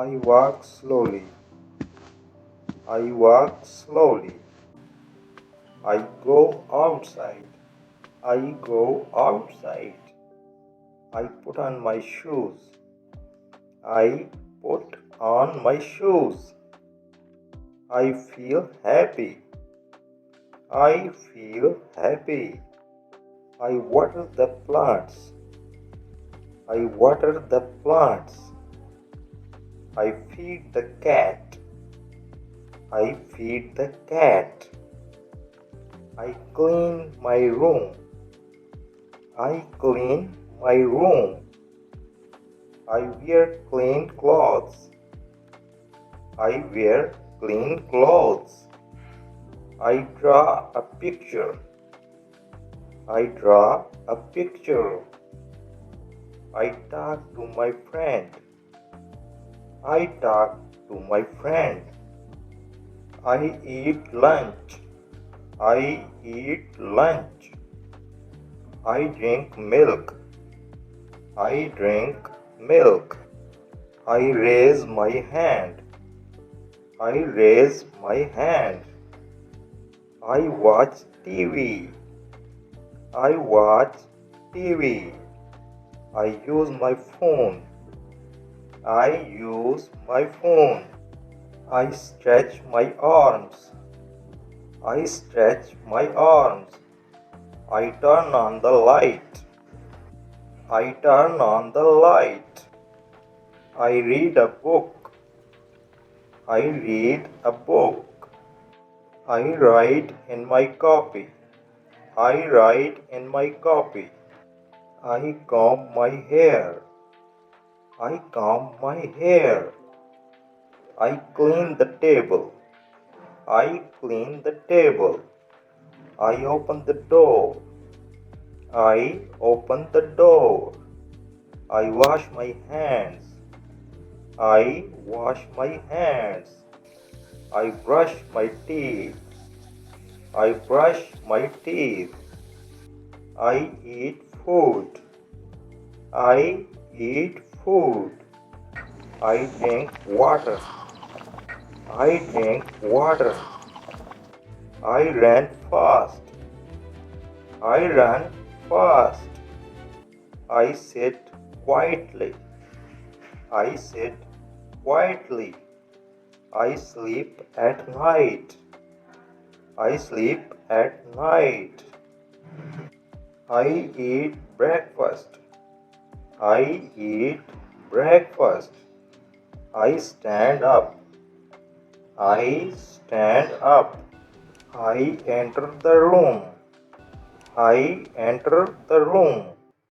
I walk slowly. I walk slowly. I go outside. I go outside. I put on my shoes. I put on my shoes. I feel happy. I feel happy. I water the plants. I water the plants. I feed the cat. I feed the cat. I clean my room. I clean my room. I wear clean clothes. I wear clean clothes. I draw a picture. I draw a picture. I talk to my friend. I talk to my friend. I eat lunch. I eat lunch. I drink milk. I drink milk. I raise my hand. I raise my hand. I watch TV. I watch TV. I use my phone. I use my phone. I stretch my arms. I stretch my arms. I turn on the light. I turn on the light. I read a book. I read a book. I write in my copy. I write in my copy. I comb my hair. I comb my hair. I clean the table. I clean the table. I open the door. I open the door. I wash my hands. I wash my hands. I brush my teeth. I brush my teeth. I eat food. I eat food. I drink water. I drink water. I run fast. I run fast. I sit quietly. I sit quietly. I sleep at night. I sleep at night. I eat breakfast. I eat breakfast. I stand up. I stand up. I enter the room. I enter the room.